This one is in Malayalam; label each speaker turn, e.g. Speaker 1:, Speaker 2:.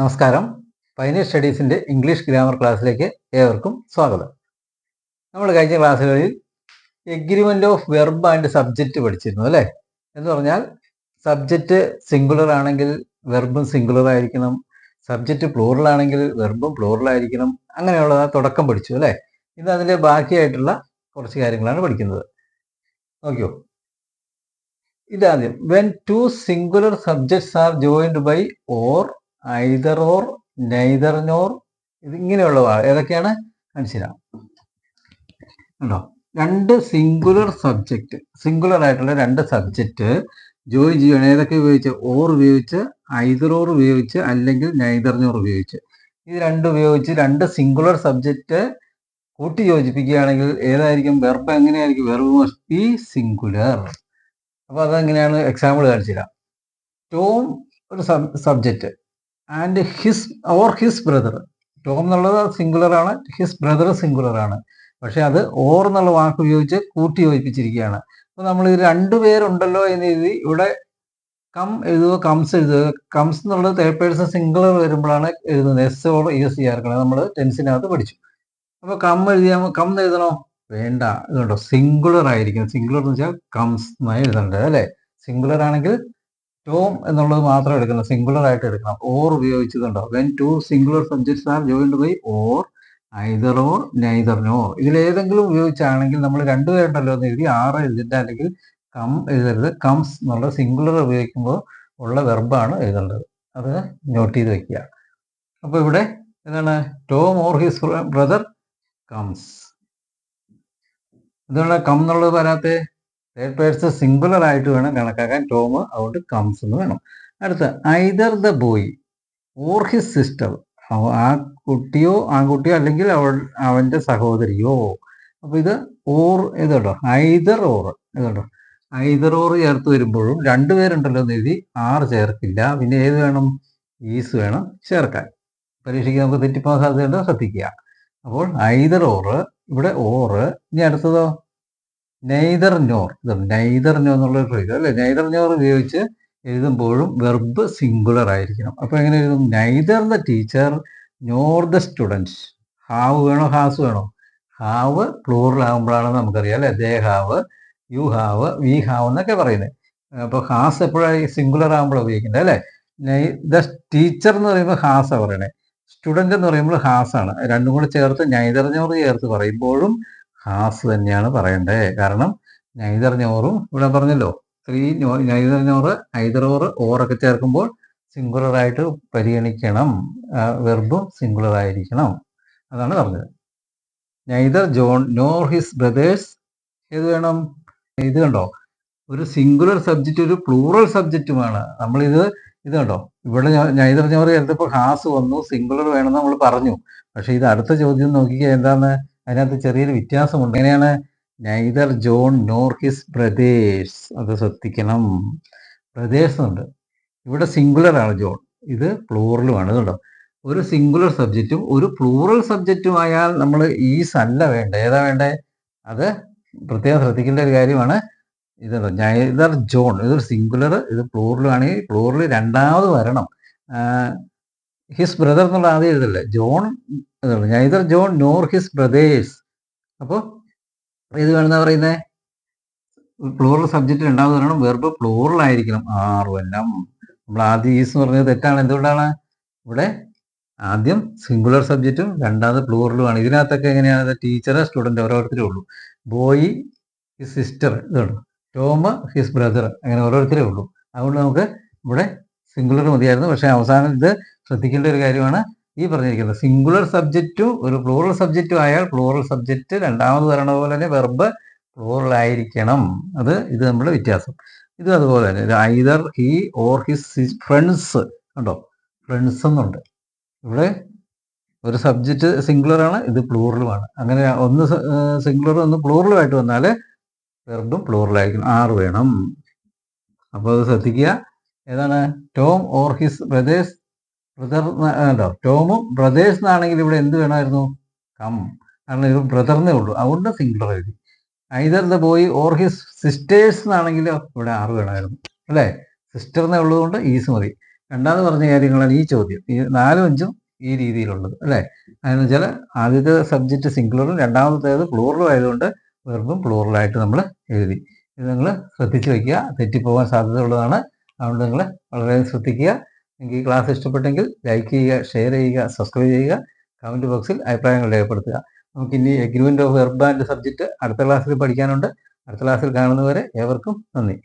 Speaker 1: നമസ്കാരം. പൈനിയർ സ്റ്റഡീസിൻ്റെ ഇംഗ്ലീഷ് ഗ്രാമർ ക്ലാസ്സിലേക്ക് ഏവർക്കും സ്വാഗതം. നമ്മൾ കഴിഞ്ഞ ക്ലാസ്സുകളിൽ agreement of verb and subject പഠിച്ചിരുന്നു അല്ലേ? എന്ന് പറഞ്ഞാൽ സബ്ജക്റ്റ് സിംഗുലർ ആണെങ്കിൽ വെർബും സിംഗുലർ ആയിരിക്കണം, സബ്ജക്റ്റ് പ്ലൂറൽ ആണെങ്കിൽ വെർബും പ്ലൂറൽ ആയിരിക്കണം, അങ്ങനെയുള്ള തുടക്കം പഠിച്ചു അല്ലേ? ഇന്ന് അതിൻ്റെ ബാക്കിയായിട്ടുള്ള കുറച്ച് കാര്യങ്ങളാണ് പഠിക്കുന്നത്. നോക്കിയോ, ഇതാദ്യം. When two singular subjects are joined by or, either or, neither nor, ഇതിങ്ങനെയുള്ള ഏതൊക്കെയാണ് മനസ്സിലാവും ഉണ്ടോ? രണ്ട് സിംഗുലർ സബ്ജക്റ്റ്, സിംഗുലർ ആയിട്ടുള്ള രണ്ട് സബ്ജക്റ്റ് ജോയിൻ ചെയ്യണം. ഏതൊക്കെ ഉപയോഗിച്ച്? ഓർ ഉപയോഗിച്ച്, ഐദർ ഓർ ഉപയോഗിച്ച്, അല്ലെങ്കിൽ നെയ്തർ നോർ ഉപയോഗിച്ച്. ഇത് രണ്ടും ഉപയോഗിച്ച് രണ്ട് സിംഗുലർ സബ്ജക്റ്റ് കൂട്ടി യോജിപ്പിക്കുകയാണെങ്കിൽ ഏതായിരിക്കും വെർബ്? എങ്ങനെയായിരിക്കും? Verb must be singular. അപ്പോൾ അതെങ്ങനെയാണ് എക്സാമ്പിൾ കാണിച്ചു തരാം. ടോം ഒരു subject and his or his brother. Tom എന്നുള്ളത് സിംഗുലർ ആണ്, ഹിസ് ബ്രദർ സിംഗുലർ ആണ്. പക്ഷെ അത് ഓർ എന്നുള്ള വാക്ക് ഉപയോഗിച്ച് കൂട്ടി യോജിപ്പിച്ചിരിക്കുകയാണ്. അപ്പോൾ നമ്മൾ ഇത് രണ്ടുപേരുണ്ടല്ലോ എന്ന് എഴുതി ഇവിടെ കം എഴുതുക, കംസ് എഴുതുക. കംസ് എന്നുള്ളത് തേർഡ് പേഴ്സൺ സിംഗുലർ വരുമ്പോഴാണ് എഴുതുന്നത്. എസ് ഓർ എസ് ചേർക്കണം. നമ്മൾ ടെൻസിനകത്ത് പഠിച്ചു. അപ്പോൾ കം എഴുതിയാൽ കം എഴുതണോ? വേണ്ട. ഇതുണ്ടോ, സിംഗുലർ ആയിരിക്കും. സിംഗുലർ എന്ന് വെച്ചാൽ കംസ് എന്നായി എഴുതേണ്ടത് അല്ലേ? സിംഗുലർ ആണെങ്കിൽ ടോം എന്നുള്ളത് മാത്രം എടുക്കണം, സിംഗുലർ ആയിട്ട് എടുക്കണം. ഓർ ഉപയോഗിച്ചതുണ്ടോ? When two singular subjects are joined by or, either or, neither nor. ഇതിലേതെങ്കിലും ഉപയോഗിച്ചാണെങ്കിൽ നമ്മൾ രണ്ടുപേരുണ്ടല്ലോ എന്ന് എഴുതി ആർ എഴുതിട്ട് അല്ലെങ്കിൽ കം എഴുതരുത്. കംസ് എന്നുള്ള സിംഗുലർ ഉപയോഗിക്കുമ്പോൾ ഉള്ള വെർബാണ് എഴുതേണ്ടത്. അത് നോട്ട് ചെയ്ത് വെക്കുക. അപ്പോൾ ഇവിടെ എന്താണ്? Tom or his brother comes. എന്താണ് കം എന്നുള്ളത് വരാത്തെ? തേർഡ് പേഴ്സൺ സിംഗുലർ ആയിട്ട് വേണം കണക്കാക്കാൻ. ടോം, അതുകൊണ്ട് കംസ് എന്ന് വേണം. അടുത്ത either the boy or his sister. ആ കുട്ടിയോ ആൺകുട്ടിയോ അല്ലെങ്കിൽ അവൻ്റെ സഹോദരിയോ. അപ്പോൾ ഇത് ഓർ ഇതുണ്ടോ, ഐദർ ഓർ. ഇതുണ്ടോ, ഐദർ ഓർ ചേർത്ത് വരുമ്പോഴും രണ്ടുപേരുണ്ടല്ലോ എന്ന് എഴുതി ആർ ചേർക്കില്ല. പിന്നെ ഏത് വേണം? ഈസ് വേണം ചേർക്കാൻ. പരീക്ഷയ്ക്ക് നമുക്ക് തെറ്റിപ്പോകാൻ സാധ്യതയുണ്ട്, ശ്രദ്ധിക്കുക. അപ്പോൾ ഐദർ ഓർ, ഇവിടെ ഓർ. ഇനി അടുത്തതോ നെയ്തർ നോർ. ഇതാണ് നെയ്തർ നോ എന്നുള്ള ഫ്രേസ് അല്ലേ? നെയ്തർ നോർ ഉപയോഗിച്ച് എഴുതുമ്പോഴും വെർബ് സിംഗുലർ ആയിരിക്കണം. അപ്പോൾ എങ്ങനെ എഴുതും? Neither the teacher nor the students. Have വേണോ ഹാസ് വേണോ? ഹാവ് പ്ലൂറൽ ആകുമ്പോഴാണ് നമുക്കറിയാം അല്ലേ? They have, you have, we have എന്നൊക്കെ പറയുന്നത്. അപ്പോൾ ഹാസ് എപ്പോഴായി? സിംഗുലർ ആകുമ്പോൾ ഉപയോഗിക്കുന്നത് അല്ലേ? ദ ടീച്ചർ എന്ന് പറയുമ്പോൾ ഹാസാണ് പറയണേ. സ്റ്റുഡൻ്റ് എന്ന് പറയുമ്പോൾ ഹാസാണ്. രണ്ടും കൂടെ ചേർത്ത് നെയ്തർ നോർ ചേർത്ത് പറയുമ്പോഴും ഹാസ് തന്നെയാണ് പറയേണ്ടത്. കാരണം നൈദർ നോറും ഇവിടെ പറഞ്ഞല്ലോ, നൈദർ നോറ്, ഐദർ ഓറൊക്കെ ചേർക്കുമ്പോൾ സിംഗുലർ ആയിട്ട് പരിഗണിക്കണം. വെർബും സിംഗുലർ ആയിരിക്കണം. അതാണ് പറഞ്ഞത്. Neither John nor his brothers. ഏത് വേണം? ഇത് കണ്ടോ, ഒരു സിംഗുലർ സബ്ജക്റ്റ് ഒരു പ്ലൂറൽ സബ്ജക്റ്റുമാണ്. നമ്മളിത് കണ്ടോ, ഇവിടെ നൈദർ നോറ് ചേർത്തപ്പോൾ ഹാസ് വന്നു, സിംഗുലർ വേണമെന്ന് നമ്മൾ പറഞ്ഞു. പക്ഷേ ഇത് അടുത്ത ചോദ്യം നോക്കിക്കുക, എന്താണ്? അതിനകത്ത് ചെറിയൊരു വ്യത്യാസമുണ്ട്. എങ്ങനെയാണ്? Neither John nor his brothers. അത് ശ്രദ്ധിക്കണം. ബ്രദേഴ്സ് ഉണ്ട്, ഇവിടെ സിംഗുലർ ആണ് ജോൺ, ഇത് പ്ലൂറലുമാണ്. ഇതുണ്ടോ, ഒരു സിംഗുലർ സബ്ജക്റ്റും ഒരു പ്ലൂറൽ സബ്ജക്റ്റുമായാൽ നമ്മൾ ഈസ് അല്ല വേണ്ട. ഏതാ വേണ്ടേ? അത് പ്രത്യേകം ശ്രദ്ധിക്കേണ്ട ഒരു കാര്യമാണ്. ഇതുണ്ടോ, നൈദർ ജോൺ, ഇതൊരു സിംഗുലർ, ഇത് പ്ലൂറലാണെങ്കിൽ പ്ലൂറൽ രണ്ടാമത് വരണം. ഹിസ് ബ്രദർ എന്നുള്ള ആദ്യം എഴുതല്ലേ, John. Neither John nor his brothers. അപ്പോൾ ഇത് വേണമെന്നാ പറയുന്നത്? പ്ലൂറൽ സബ്ജക്റ്റ് രണ്ടാമത് വരണം, വെർബ് പ്ലൂറൽ ആയിരിക്കണം. ആറുവെല്ലാം. നമ്മൾ ആദ്യം ഈസ് എന്ന് പറഞ്ഞത് തെറ്റാണ്. എന്തുകൊണ്ടാണ്? ഇവിടെ ആദ്യം സിംഗുലർ സബ്ജക്റ്റും രണ്ടാമത് പ്ലൂറലുമാണ്. ഇതിനകത്തൊക്കെ എങ്ങനെയാണ്? ടീച്ചർ, സ്റ്റുഡൻറ്റ് ഓരോരുത്തരേ ഉള്ളൂ. ബോയ് ഹിസ് സിസ്റ്റർ, ഇതുണ്ട്. ടോം ഹിസ് ബ്രദർ, അങ്ങനെ ഓരോരുത്തരേ ഉള്ളൂ. അതുകൊണ്ട് നമുക്ക് ഇവിടെ സിംഗുലർ മതിയായിരുന്നു. പക്ഷേ അവസാനം ഇത് ശ്രദ്ധിക്കേണ്ട ഒരു കാര്യമാണ് ഈ പറഞ്ഞിരിക്കുന്നത്. സിംഗുലർ സബ്ജക്റ്റും ഒരു പ്ലൂറൽ സബ്ജക്റ്റും ആയാൽ പ്ലൂറൽ സബ്ജക്റ്റ് രണ്ടാമത് വരണ പോലെ തന്നെ വെർബ് പ്ലൂറൽ ആയിരിക്കണം. ഇത് നമ്മുടെ വ്യത്യാസം. ഇത് അതുപോലെ തന്നെ ഇത് either he or his friends. കണ്ടോ, ഫ്രണ്ട്സ് എന്നുണ്ട്. ഇവിടെ ഒരു സബ്ജക്റ്റ് സിംഗുലർ ആണ്, ഇത് പ്ലൂറലുമാണ്. അങ്ങനെ ഒന്ന് സിംഗുലറും ഒന്ന് പ്ലൂറലുമായിട്ട് വന്നാൽ വെർബും പ്ലൂറലായിരിക്കും. ആറ് വേണം. അപ്പോൾ അത് ശ്രദ്ധിക്കുക. ഏതാണ്? Tom or his brother's. Brother ഉണ്ടോ, ടോമും ബ്രദേഴ്സ് എന്നാണെങ്കിൽ ഇവിടെ എന്ത് വേണമായിരുന്നു? കം. കാരണം ഇത് ബ്രദറിനേ ഉള്ളൂ, അതുകൊണ്ട് സിംഗുലർ എഴുതി. Either the boy or his sisters എന്നാണെങ്കിലോ ഇവിടെ ആറ് വേണമായിരുന്നു അല്ലേ? സിസ്റ്ററിനെ ഉള്ളതുകൊണ്ട് ഈസ് മതി. രണ്ടാമത് പറഞ്ഞ കാര്യങ്ങളാണ് ഈ ചോദ്യം. ഈ 4ഉം 5ഉം ഈ രീതിയിലുള്ളത് അല്ലേ? അതെന്ന് വെച്ചാൽ ആദ്യത്തെ സബ്ജക്റ്റ് സിംഗുലറും രണ്ടാമത്തേത് പ്ലൂറലും ആയതുകൊണ്ട് വെർബും പ്ലൂറലായിട്ട് നമ്മൾ എഴുതി. ഇത് നിങ്ങൾ ശ്രദ്ധിച്ച് വയ്ക്കുക, തെറ്റിപ്പോകാൻ സാധ്യതയുള്ളതാണ്. അതുകൊണ്ട് നിങ്ങൾ വളരെ ശ്രദ്ധിക്കുക. നിങ്ങൾക്ക് ഈ ക്ലാസ് ഇഷ്ടപ്പെട്ടെങ്കിൽ ലൈക്ക് ചെയ്യുക, ഷെയർ ചെയ്യുക, സബ്സ്ക്രൈബ് ചെയ്യുക, കമൻറ്റ് ബോക്സിൽ അഭിപ്രായങ്ങൾ രേഖപ്പെടുത്തുക. നമുക്കിനി agreement of verb and subject അടുത്ത ക്ലാസ്സിൽ പഠിക്കാനുണ്ട്. അടുത്ത ക്ലാസ്സിൽ കാണുന്നവരെ ഏവർക്കും നന്ദി.